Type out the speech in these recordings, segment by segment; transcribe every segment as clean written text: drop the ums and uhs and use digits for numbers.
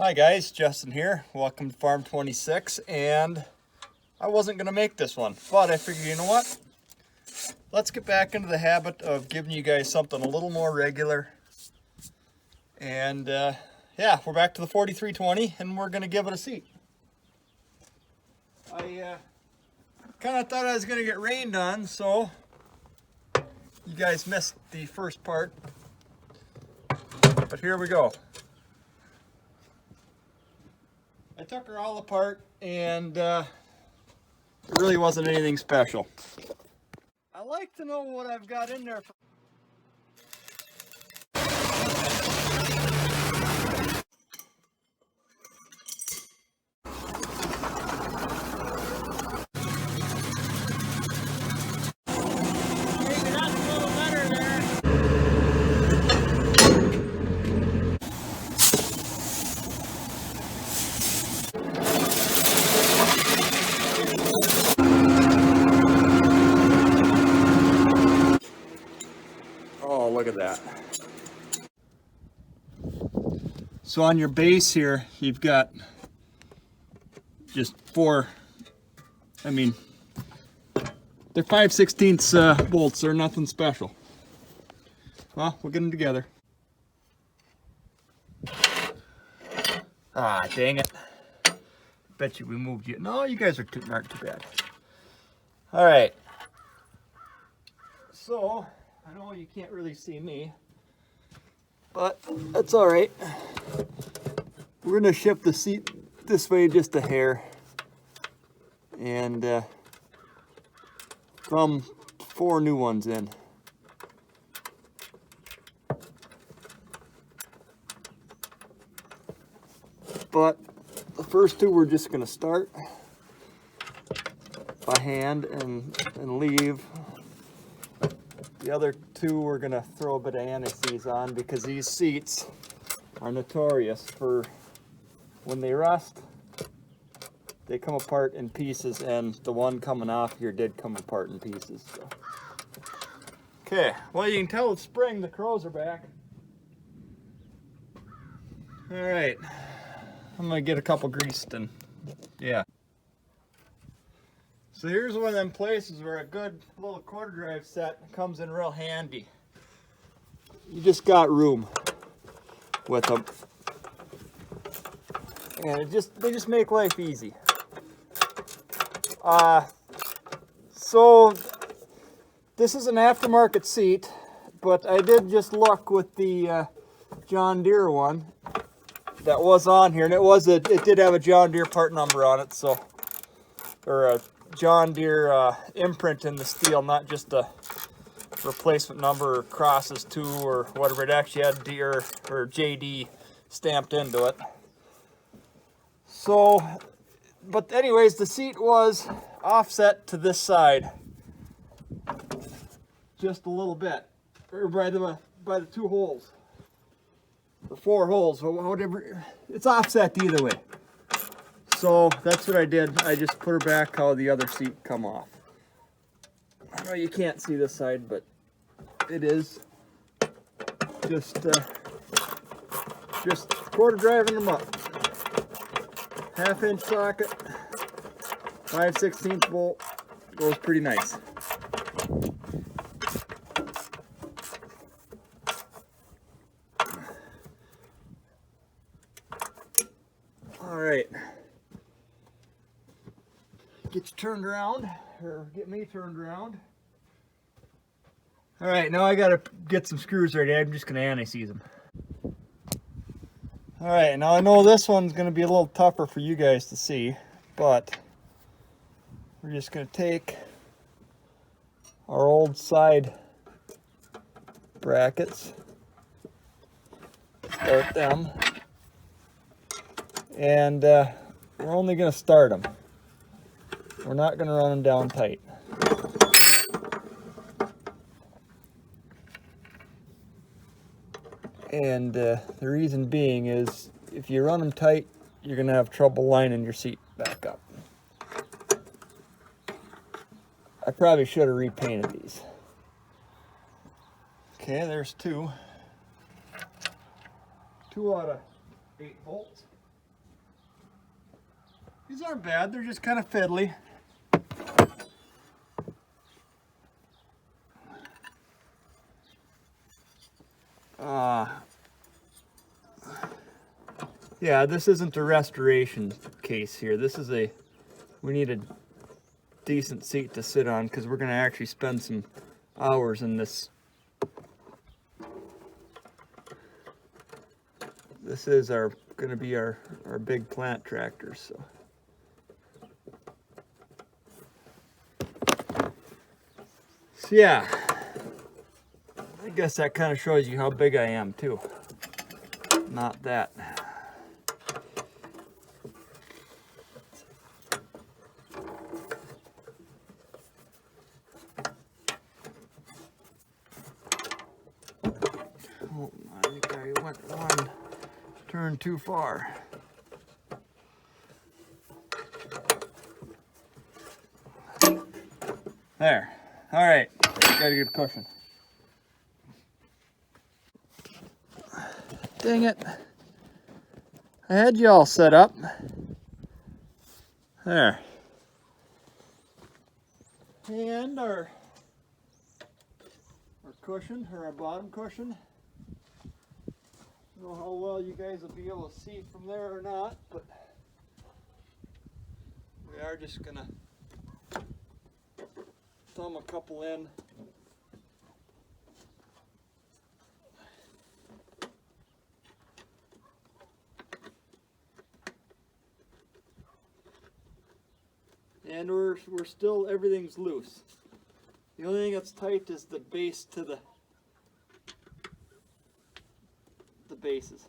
Hi guys, Justin here. Welcome to Farm 26, and I wasn't going to make this one, but I figured, you know what? Let's get back into the habit of giving you guys something a little more regular. And yeah, we're back to the 4320, and we're going to give it a seat. I kind of thought I was going to get rained on, so you guys missed the first part. But here we go. I took her all apart, and it really wasn't anything special. I like to know what I've got in there. Maybe that's a little better there. Oh, look at that. So on your base here, you've got just four, they're 5/16 bolts, they're nothing special. Well, we'll get them together. Ah, dang it. Bet you we moved you. No, you guys aren't too bad. All right. So, I know you can't really see me, but that's all right. We're gonna shift the seat this way just a hair, and thumb 4 new ones in. But the first 2 we're just gonna start by hand and leave. The other 2 we're gonna throw a bit of anti-seize on, because these seats are notorious for, when they rust, they come apart in pieces, and the one coming off here did come apart in pieces. So. Okay, well, you can tell it's spring, the crows are back. All right, I'm gonna get a couple greased, and yeah. So here's one of them places where a good little quarter drive set comes in real handy. You just got room with them, and they just make life easy. So this is an aftermarket seat, but I did just look with the John Deere one that was on here, and it did have a John Deere part number on it, so, or a John Deere imprint in the steel, not just a replacement number or crosses to or whatever. It actually had Deere or JD stamped into it. So, but anyways, the seat was offset to this side just a little bit, or by the 2 holes, or 4 holes, or whatever. It's offset either way. So that's what I did. I just put her back how the other seat come off. I know you can't see this side, but it is just quarter driving them up. 1/2-inch socket, 5/16 bolt, goes pretty nice. All right. Get you turned around, or get me turned around. All right, now I gotta get some screws ready. I'm just gonna anti-seize them. All right, now I know this one's gonna be a little tougher for you guys to see, but we're just gonna take our old side brackets, start them, and we're only gonna start them. We're not going to run them down tight. And the reason being is, if you run them tight, you're going to have trouble lining your seat back up. I probably should have repainted these. Okay, there's 2. 2 out of 8 bolts. These aren't bad, they're just kind of fiddly. Yeah, this isn't a restoration case here. This is we need a decent seat to sit on because we're going to actually spend some hours in this. This is going to be our big plant tractor, so. So yeah, I guess that kind of shows you how big I am too. Not that. Oh, I think I went one turn too far. There. All right. Got a good cushion. Dang it. I had you all set up. There. And our cushion, or our bottom cushion. I don't know how well you guys will be able to see from there or not, but we are just gonna thumb a couple in. And we're still, everything's loose. The only thing that's tight is the base to the bases.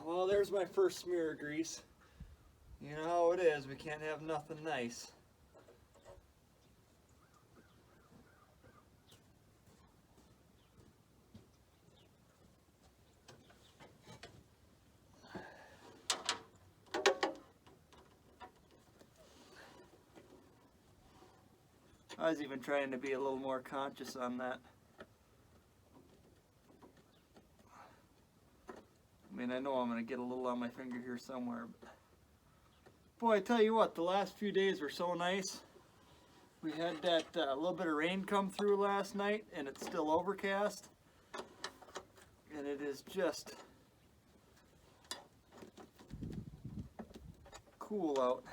Well, there's my first smear of grease. You know how it is, we can't have nothing nice. I was even trying to be a little more conscious on that. I mean, I know I'm going to get a little on my finger here somewhere. But boy, I tell you what, the last few days were so nice. We had that little bit of rain come through last night, and it's still overcast. And it is just cool out.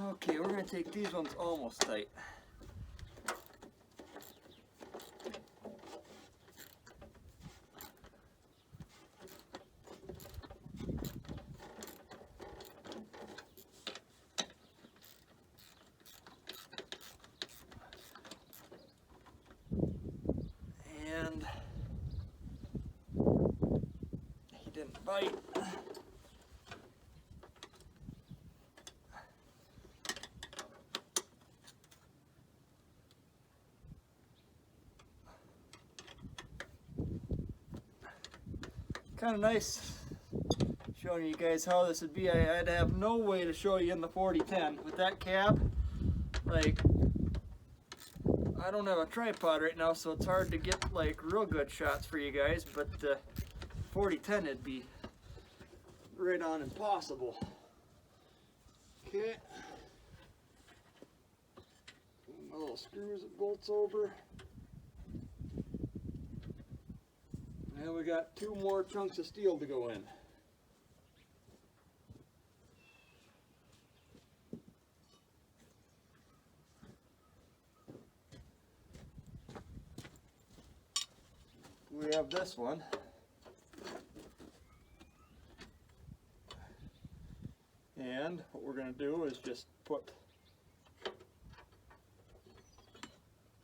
Okay, we're going to take these ones almost tight. And he didn't bite. Kind of nice showing you guys how this would be. I'd have no way to show you in the 4010 with that cab. Like, I don't have a tripod right now, so it's hard to get like real good shots for you guys, but 4010 it'd be right on impossible. Okay, my little screws it bolts over. And we got 2 more chunks of steel to go in. have this one. And what we're going to do is just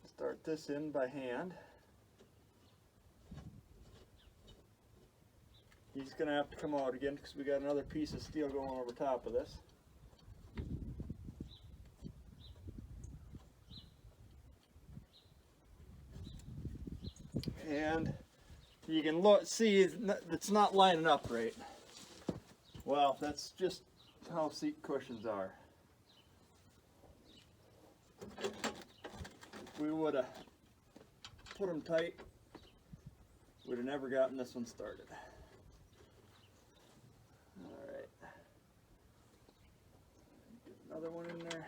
start this in by hand. He's going to have to come out again because we got another piece of steel going over top of this. And you can see it's not lining up right. Well, that's just how seat cushions are. If we would have put them tight, we'd have never gotten this one started. Alright. Get another one in there.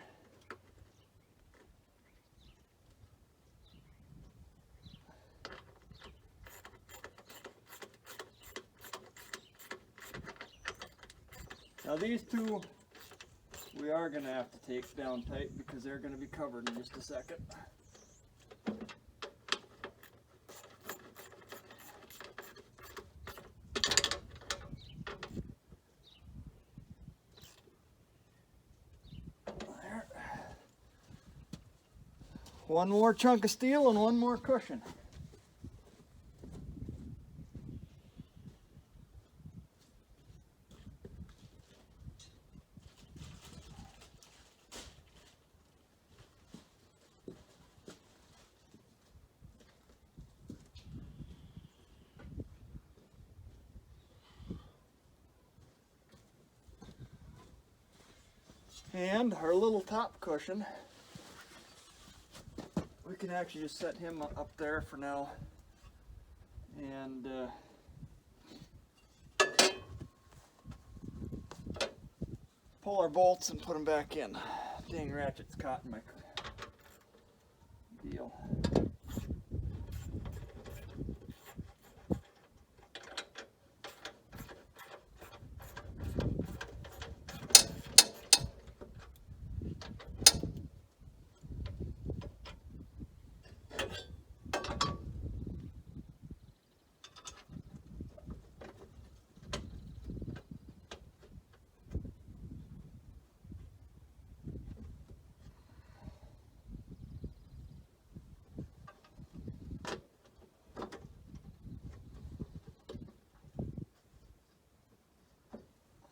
Now these two we are going to have to take down tight because they're going to be covered in just a second. There. One more chunk of steel and one more cushion. And our little top cushion, we can actually just set him up there for now and pull our bolts and put them back in. Dang ratchet's caught in my deal.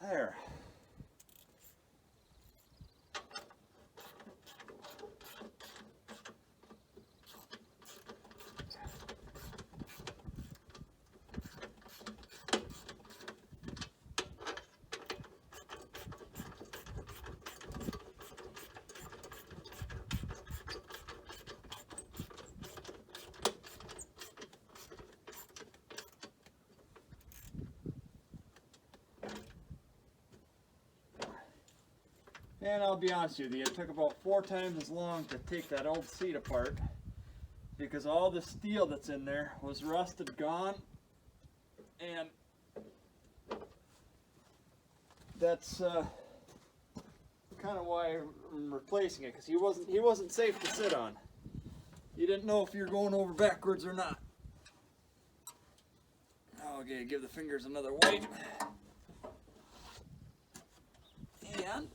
There. And I'll be honest with you, it took about 4 times as long to take that old seat apart because all the steel that's in there was rusted, gone, and that's kind of why I'm replacing it, because he wasn't safe to sit on. You didn't know if you're going over backwards or not. Okay, give the fingers another wipe. And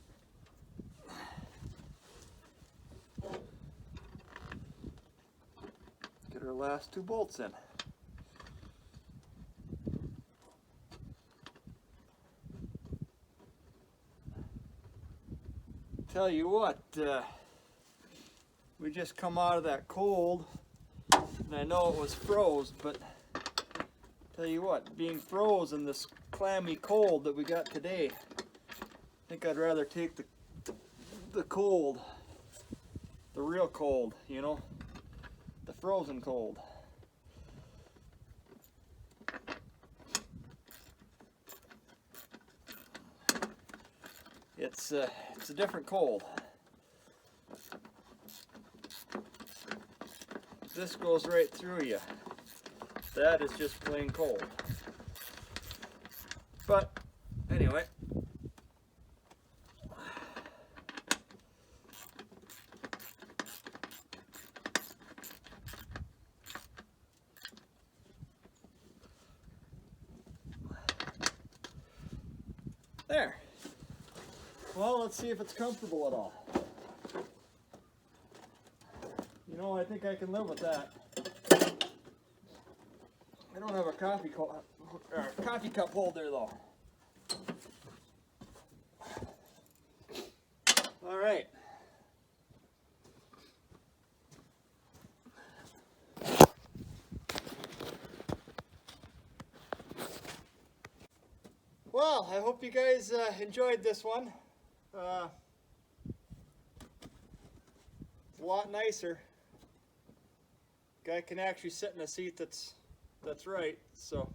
get our last 2 bolts in. Tell you what, we just come out of that cold, and I know it was froze, but tell you what, being froze in this clammy cold that we got today, I think I'd rather take the cold, the real cold, you know, the frozen cold. It's a different cold. This goes right through you. That is just plain cold. But anyway, There. Well, let's see if it's comfortable at all. You know, I think I can live with that. I don't have a coffee cup holder though. All right. Well, I hope you guys enjoyed this one. It's a lot nicer. Guy can actually sit in a seat that's right. So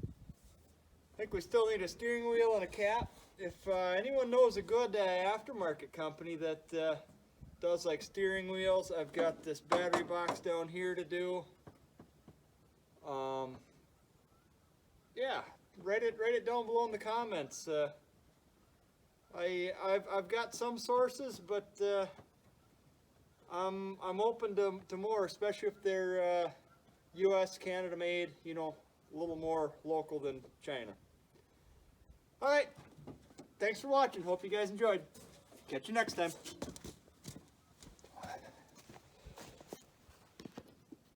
I think we still need a steering wheel and a cap. If anyone knows a good aftermarket company that does like steering wheels, I've got this battery box down here to do. Yeah, write it down below in the comments. I've got some sources, but I'm open to more, especially if they're U.S., Canada made. You know, a little more local than China. All right, thanks for watching. Hope you guys enjoyed. Catch you next time.